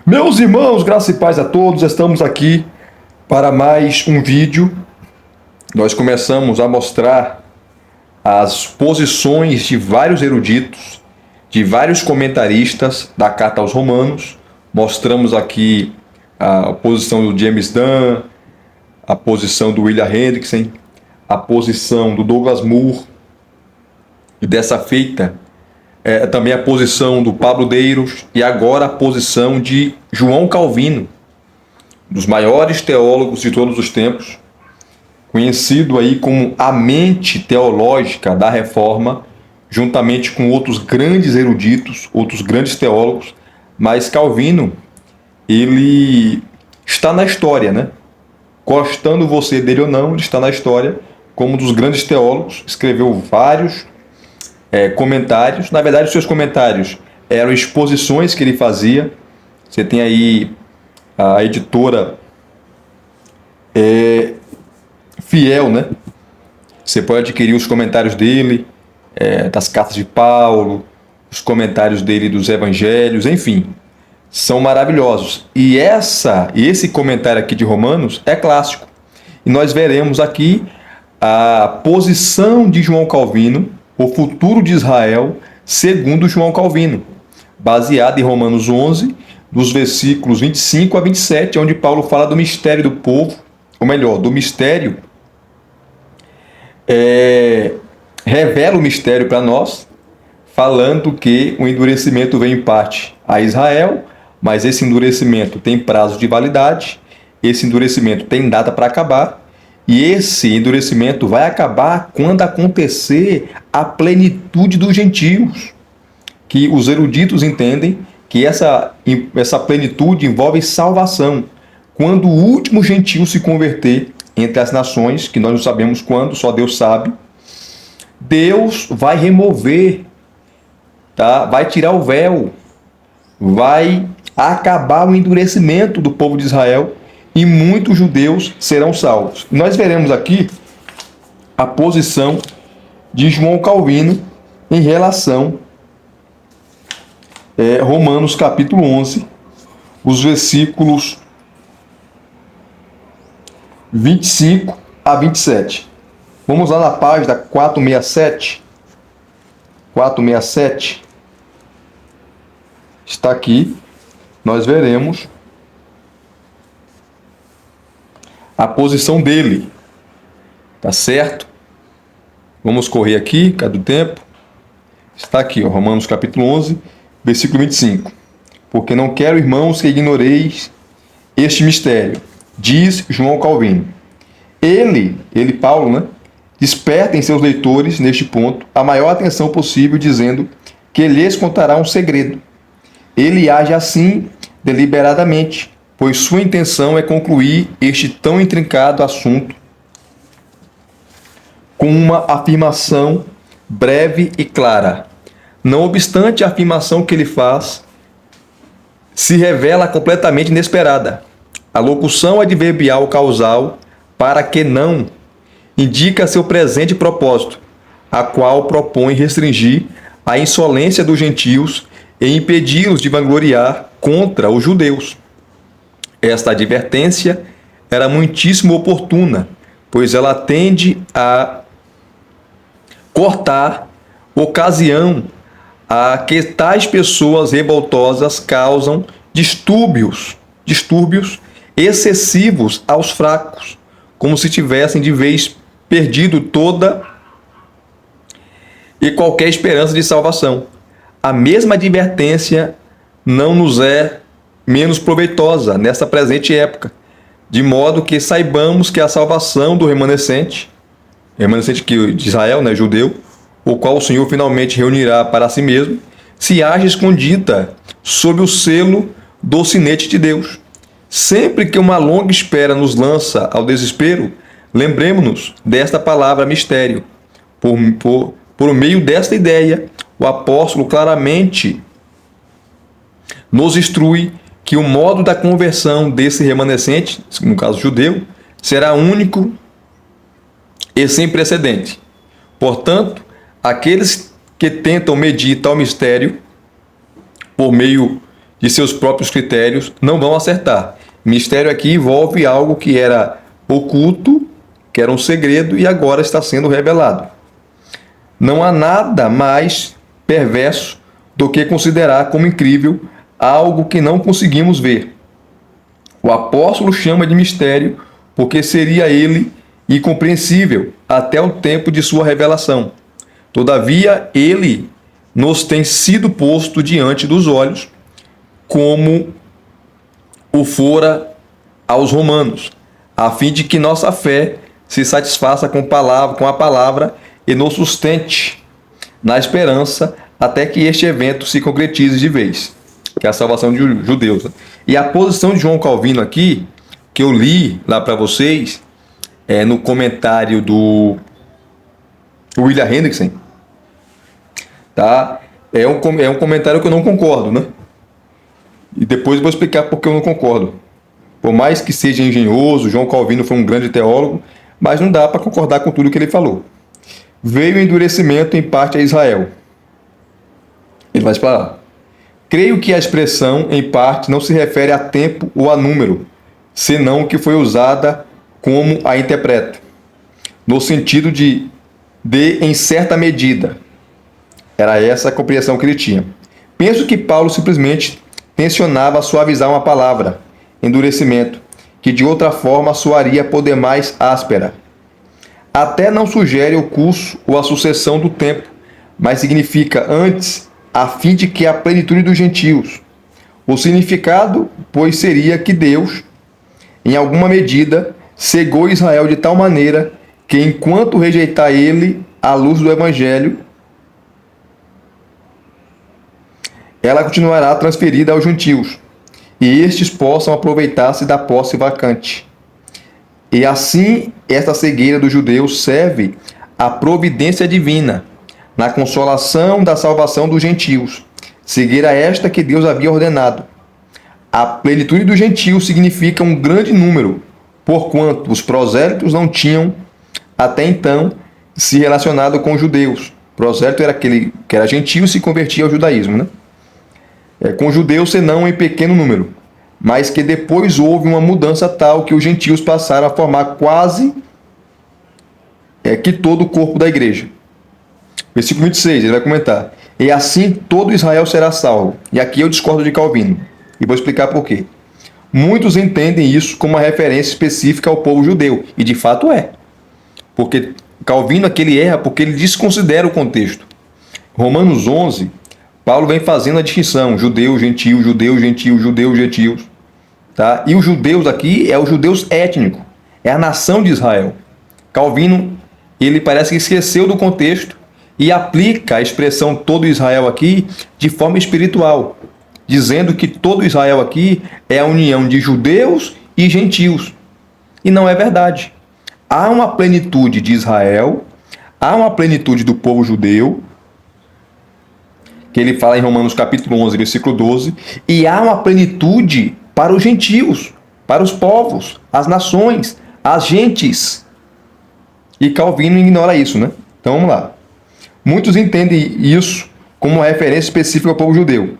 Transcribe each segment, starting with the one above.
Meus irmãos, graça e paz a todos, estamos aqui para mais um vídeo. Nós começamos a mostrar as posições de vários eruditos, de vários comentaristas da Carta aos Romanos. Mostramos aqui a posição do James Dunn, a posição do William Hendrickson, a posição do Douglas Moore, e dessa feita também a posição do Pablo Deiros e agora a posição de João Calvino, dos maiores teólogos de todos os tempos, conhecido aí como a mente teológica da Reforma, juntamente com outros grandes eruditos, outros grandes teólogos, mas Calvino, ele está na história, né? Gostando você dele ou não, ele está na história como um dos grandes teólogos, escreveu vários comentários. Na verdade, os seus comentários eram exposições que ele fazia. Você tem aí a editora Fiel, né? Você pode adquirir os comentários dele, das cartas de Paulo, os comentários dele dos evangelhos, enfim, são maravilhosos. E esse comentário aqui de Romanos é clássico. E nós veremos aqui a posição de João Calvino, o futuro de Israel, segundo João Calvino, baseado em Romanos 11, dos versículos 25 a 27, onde Paulo fala do mistério do povo, ou melhor, do mistério, revela o mistério para nós, falando que o endurecimento vem em parte a Israel, mas esse endurecimento tem prazo de validade, esse endurecimento tem data para acabar, e esse endurecimento vai acabar quando acontecer a plenitude dos gentios, que os eruditos entendem que essa plenitude envolve salvação. Quando o último gentio se converter entre as nações, que nós não sabemos quando, só Deus sabe, Deus vai remover, tá? Vai tirar o véu, vai acabar o endurecimento do povo de Israel, e muitos judeus serão salvos. Nós veremos aqui a posição de João Calvino em relação a Romanos capítulo 11, os versículos 25 a 27. Vamos lá na página 467. 467 está aqui. Nós veremos a posição dele, tá certo? Vamos correr aqui, cadê o tempo? Está aqui, ó, Romanos capítulo 11, versículo 25. Porque não quero, irmãos, que ignoreis este mistério, diz João Calvino. Ele, Paulo, né? Desperta em seus leitores, neste ponto, a maior atenção possível, dizendo que lhes contará um segredo. Ele age assim deliberadamente, pois sua intenção é concluir este tão intrincado assunto com uma afirmação breve e clara. Não obstante, a afirmação que ele faz se revela completamente inesperada. A locução adverbial causal para que não indica seu presente propósito, a qual propõe restringir a insolência dos gentios e impedi-los de vangloriar contra os judeus. Esta advertência era muitíssimo oportuna, pois ela tende a cortar ocasião a que tais pessoas revoltosas causam distúrbios excessivos aos fracos, como se tivessem de vez perdido toda e qualquer esperança de salvação. A mesma advertência não nos é menos proveitosa nesta presente época, de modo que saibamos que a salvação do remanescente de Israel, né, judeu, o qual o Senhor finalmente reunirá para si mesmo, se acha escondida sob o selo do sinete de Deus. Sempre que uma longa espera nos lança ao desespero, lembremos-nos desta palavra mistério. Por meio desta ideia, o apóstolo claramente nos instrui que o modo da conversão desse remanescente, no caso judeu, será único e sem precedente. Portanto, aqueles que tentam medir tal mistério por meio de seus próprios critérios, não vão acertar. Mistério aqui envolve algo que era oculto, que era um segredo e agora está sendo revelado. Não há nada mais perverso do que considerar como incrível algo que não conseguimos ver. O apóstolo chama de mistério porque seria ele incompreensível até o tempo de sua revelação. Todavia, ele nos tem sido posto diante dos olhos, como o fora aos romanos, a fim de que nossa fé se satisfaça com a palavra e nos sustente na esperança até que este evento se concretize de vez, que é a salvação de judeus. E a posição de João Calvino aqui, que eu li lá para vocês, no comentário do William Hendrickson, tá? É um comentário que eu não concordo, né? E depois eu vou explicar por que eu não concordo. Por mais que seja engenhoso, João Calvino foi um grande teólogo, mas não dá para concordar com tudo que ele falou. Veio o endurecimento em parte a Israel. Ele vai explicar. Creio que a expressão em parte não se refere a tempo ou a número, senão que foi usada como a interpreto, no sentido de em certa medida. Era essa a compreensão que ele tinha. Penso que Paulo simplesmente tensionava suavizar uma palavra, endurecimento, que de outra forma soaria por demais áspera. Até não sugere o curso ou a sucessão do tempo, mas significa antes, a fim de que a plenitude dos gentios. O significado, pois, seria que Deus, em alguma medida, cegou Israel de tal maneira que, enquanto rejeitar ele a luz do Evangelho, ela continuará transferida aos gentios, e estes possam aproveitar-se da posse vacante. E assim, esta cegueira dos judeus serve à providência divina, na consolação da salvação dos gentios, cegueira esta que Deus havia ordenado. A plenitude dos gentios significa um grande número, porquanto os prosélitos não tinham, até então, se prosélito com os judeus. Prosélito era aquele que era gentio e se convertia ao judaísmo, né? Com judeus, senão em pequeno número, mas que depois houve uma mudança tal que os gentios passaram a formar quase que todo o corpo da igreja. Versículo 26, ele vai comentar. E assim todo Israel será salvo. E aqui eu discordo de Calvino, e vou explicar por quê. Muitos entendem isso como uma referência específica ao povo judeu, e de fato é. Porque Calvino aqui ele erra porque ele desconsidera o contexto. Romanos 11, Paulo vem fazendo a distinção, judeu, gentio, judeu, gentio, judeu, gentios. Tá? E os judeus aqui é os judeus étnicos, é a nação de Israel. Calvino, ele parece que esqueceu do contexto e aplica a expressão todo Israel aqui de forma espiritual, dizendo que todo Israel aqui é a união de judeus e gentios. E não é verdade. Há uma plenitude de Israel, há uma plenitude do povo judeu, que ele fala em Romanos capítulo 11, versículo 12, e há uma plenitude para os gentios, para os povos, as nações, as gentes. E Calvino ignora isso, né? Então vamos lá. Muitos entendem isso como uma referência específica ao povo judeu,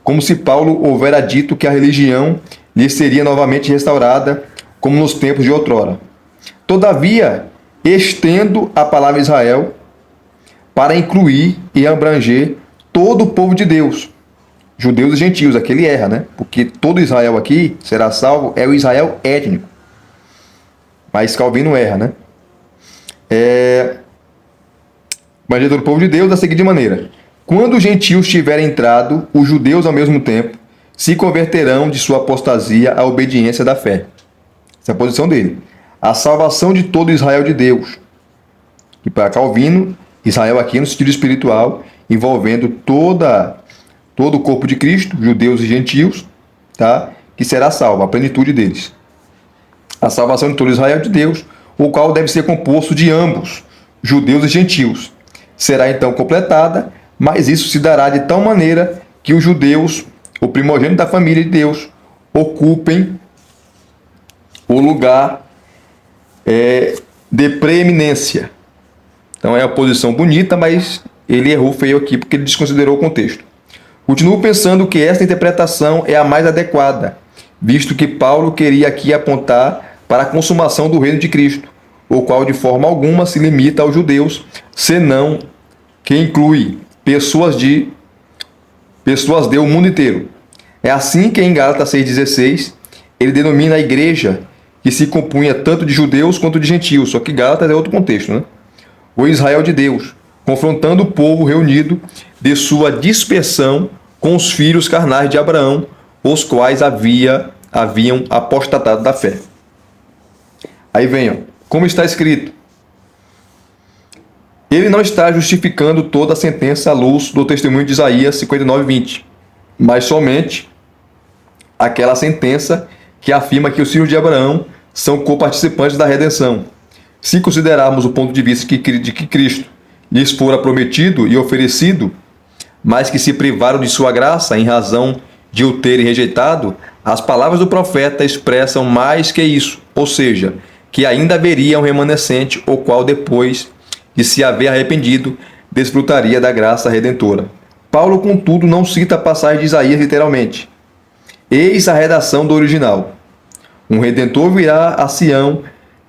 como se Paulo houvera dito que a religião lhe seria novamente restaurada, como nos tempos de outrora. Todavia, estendo a palavra Israel para incluir e abranger todo o povo de Deus, judeus e gentios. Aqui ele erra, né? Porque todo Israel aqui será salvo, é o Israel étnico. Mas Calvino erra, né? Mas todo o povo de Deus da seguinte maneira: quando os gentios tiverem entrado, os judeus ao mesmo tempo se converterão de sua apostasia à obediência da fé. Essa é a posição dele. A salvação de todo Israel de Deus. E para Calvino, Israel aqui no sentido espiritual, envolvendo todo o corpo de Cristo, judeus e gentios, tá? Que será salvo, a plenitude deles. A salvação de todo Israel de Deus, o qual deve ser composto de ambos, judeus e gentios. Será então completada, mas isso se dará de tal maneira que os judeus, o primogênito da família de Deus, ocupem o lugar de preeminência. Então é a posição bonita, mas ele errou feio aqui porque ele desconsiderou o contexto. Continuo pensando que esta interpretação é a mais adequada, visto que Paulo queria aqui apontar para a consumação do reino de Cristo, o qual de forma alguma se limita aos judeus, senão que inclui pessoas do mundo inteiro. É assim que em Gálatas 6,16 ele denomina a igreja que se compunha tanto de judeus quanto de gentios, só que Gálatas é outro contexto, né? O Israel de Deus, confrontando o povo reunido de sua dispersão com os filhos carnais de Abraão, os quais haviam apostatado da fé. Aí vem, ó, como está escrito: ele não está justificando toda a sentença à luz do testemunho de Isaías 59:20, mas somente aquela sentença que afirma que os filhos de Abraão são coparticipantes da redenção. Se considerarmos o ponto de vista de que Cristo lhes fora prometido e oferecido, mas que se privaram de sua graça em razão de o terem rejeitado, as palavras do profeta expressam mais que isso, ou seja, que ainda haveria um remanescente, o qual depois de se haver arrependido, desfrutaria da graça redentora. Paulo, contudo, não cita a passagem de Isaías literalmente. Eis a redação do original: um redentor virá a Sião,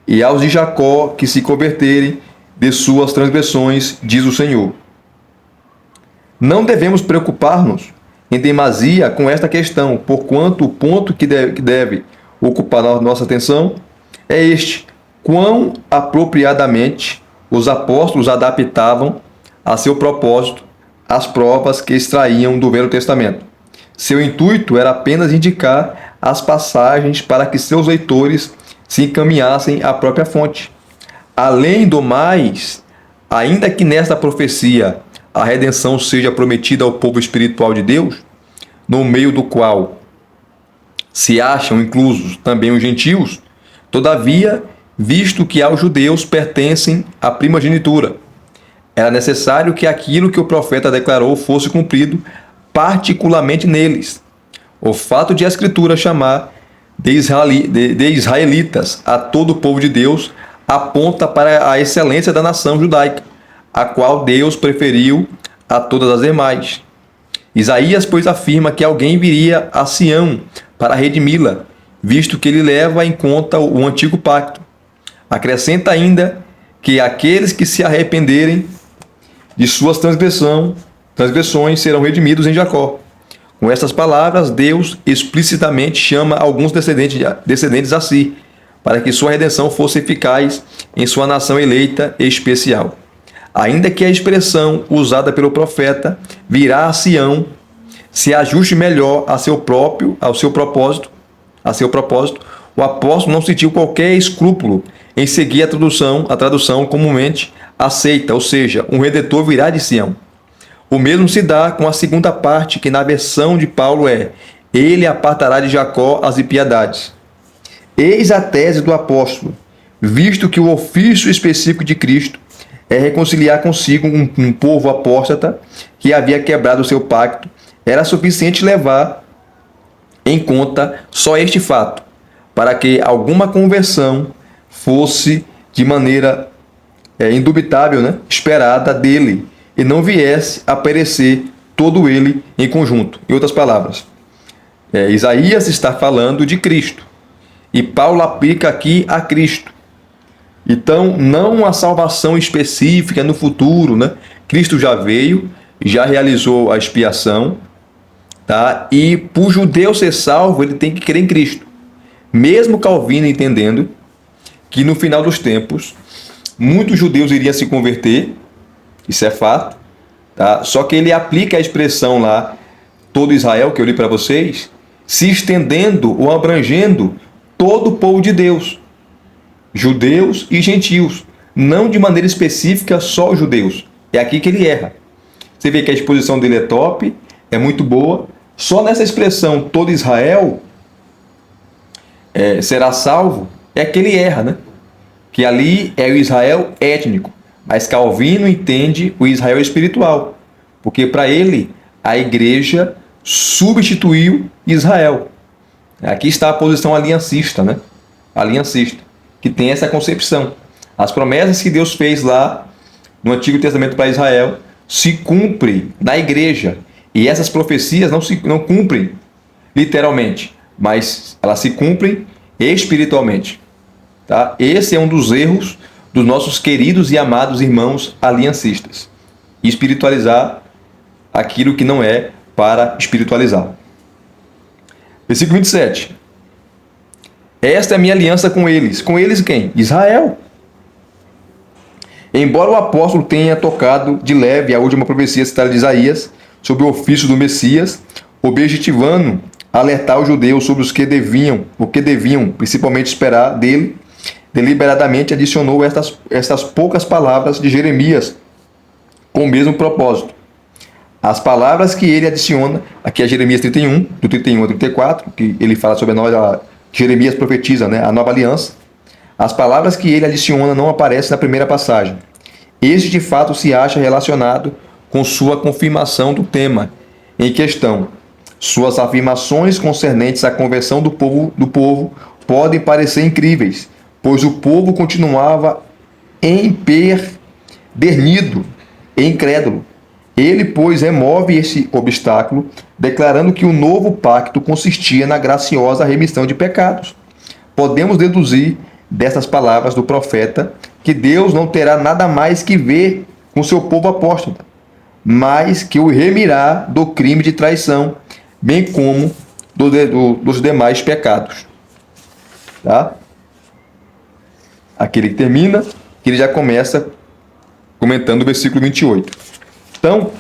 e aos de Jacó que se converterem de suas transgressões, diz o Senhor. Não devemos preocupar-nos em demasia com esta questão, porquanto o ponto que deve ocupar nossa atenção é este: quão apropriadamente os apóstolos adaptavam a seu propósito as provas que extraíam do Velho Testamento. Seu intuito era apenas indicar as passagens para que seus leitores se encaminhassem à própria fonte. Além do mais, ainda que nesta profecia a redenção seja prometida ao povo espiritual de Deus, no meio do qual se acham inclusos também os gentios, todavia, visto que aos judeus pertencem a primogenitura, era necessário que aquilo que o profeta declarou fosse cumprido, particularmente neles. O fato de a Escritura chamar de israelitas a todo o povo de Deus aponta para a excelência da nação judaica, a qual Deus preferiu a todas as demais. Isaías, pois, afirma que alguém viria a Sião para redimi-la, visto que ele leva em conta o antigo pacto. Acrescenta ainda que aqueles que se arrependerem de suas transgressões serão redimidos em Jacó. Com estas palavras, Deus explicitamente chama alguns descendentes a si, para que sua redenção fosse eficaz em sua nação eleita e especial. Ainda que a expressão usada pelo profeta, virá a Sião, se ajuste melhor ao seu propósito, o apóstolo não sentiu qualquer escrúpulo em seguir a tradução comumente aceita, ou seja, um redentor virá de Sião. O mesmo se dá com a segunda parte, que na versão de Paulo é: ele apartará de Jacó as impiedades. Eis a tese do apóstolo, visto que o ofício específico de Cristo é reconciliar consigo um povo apóstata que havia quebrado o seu pacto, era suficiente levar em conta só este fato, para que alguma conversão fosse de maneira indubitável, né, esperada dele, e não viesse a perecer todo ele em conjunto. Em outras palavras, Isaías está falando de Cristo, e Paulo aplica aqui a Cristo. Então, não a salvação específica no futuro, né? Cristo já veio, já realizou a expiação, tá? E para o judeu ser salvo, ele tem que crer em Cristo. Mesmo Calvino entendendo que no final dos tempos, muitos judeus iriam se converter, isso é fato, tá? Só que ele aplica a expressão lá, todo Israel, que eu li para vocês, se estendendo ou abrangendo todo o povo de Deus, judeus e gentios, não de maneira específica só os judeus. É aqui que ele erra. Você vê que a exposição dele é top, é muito boa. Só nessa expressão todo Israel será salvo, é que ele erra, né? Que ali é o Israel étnico, mas Calvino entende o Israel espiritual, porque para ele a igreja substituiu Israel. Aqui está a posição aliancista, né? Aliancista, que tem essa concepção. As promessas que Deus fez lá no Antigo Testamento para Israel se cumprem na igreja. E essas profecias não cumprem literalmente, mas elas se cumprem espiritualmente. Tá? Esse é um dos erros dos nossos queridos e amados irmãos aliancistas. Espiritualizar aquilo que não é para espiritualizar. Versículo 27. Esta é a minha aliança com eles. Com eles quem? Israel. Embora o apóstolo tenha tocado de leve a última profecia citada de Isaías sobre o ofício do Messias, objetivando alertar os judeus sobre o que deviam principalmente esperar dele, deliberadamente adicionou estas poucas palavras de Jeremias com o mesmo propósito. As palavras que ele adiciona, aqui é Jeremias 31, do 31 ao 34, que ele fala sobre Jeremias profetiza, né, a nova aliança. As palavras que ele adiciona não aparecem na primeira passagem. Este de fato se acha relacionado com sua confirmação do tema em questão. Suas afirmações concernentes à conversão do povo podem parecer incríveis, pois o povo continuava empedernido e incrédulo. Ele, pois, remove esse obstáculo, declarando que o novo pacto consistia na graciosa remissão de pecados. Podemos deduzir dessas palavras do profeta que Deus não terá nada mais que ver com seu povo apóstata, mas que o remirá do crime de traição, bem como dos demais pecados. Tá? Aquele que termina, que ele já começa comentando o versículo 28. Então,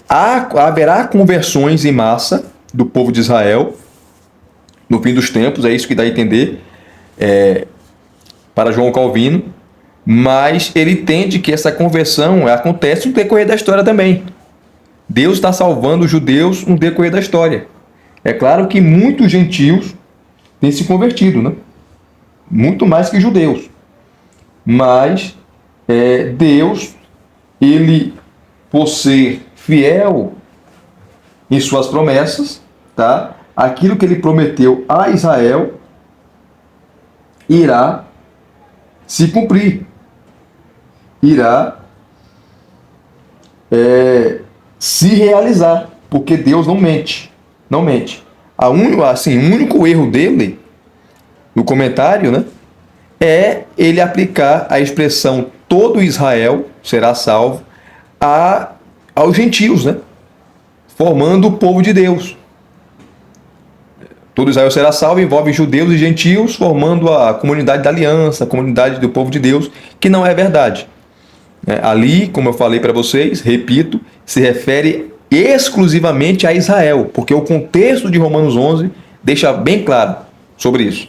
haverá conversões em massa do povo de Israel no fim dos tempos, é isso que dá a entender para João Calvino, mas ele entende que essa conversão acontece no decorrer da história também. Deus está salvando os judeus no decorrer da história. É claro que muitos gentios têm se convertido, né? Muito mais que judeus. Mas Deus, ele, por ser fiel em suas promessas, tá? Aquilo que ele prometeu a Israel irá se cumprir. Irá se realizar, porque Deus não mente. Não mente. O único erro dele, no comentário, né, é ele aplicar a expressão todo Israel será salvo aos gentios, né, formando o povo de Deus. Todo Israel será salvo envolve judeus e gentios, formando a comunidade da aliança, a comunidade do povo de Deus, que não é verdade. Ali, como eu falei para vocês, repito, se refere exclusivamente a Israel, porque o contexto de Romanos 11 deixa bem claro sobre isso.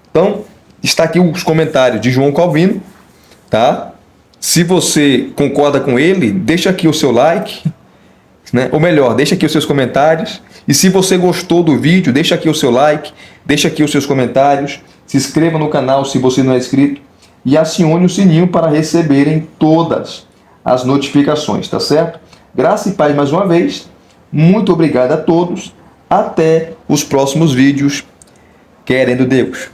Então, está aqui os comentários de João Calvino, tá? Se você concorda com ele, deixa aqui o seu like, né? Ou melhor, deixa aqui os seus comentários. E se você gostou do vídeo, deixa aqui o seu like, deixa aqui os seus comentários, se inscreva no canal se você não é inscrito e acione o sininho para receberem todas as notificações, tá certo? Graça e paz mais uma vez. Muito obrigado a todos. Até os próximos vídeos. Querendo Deus.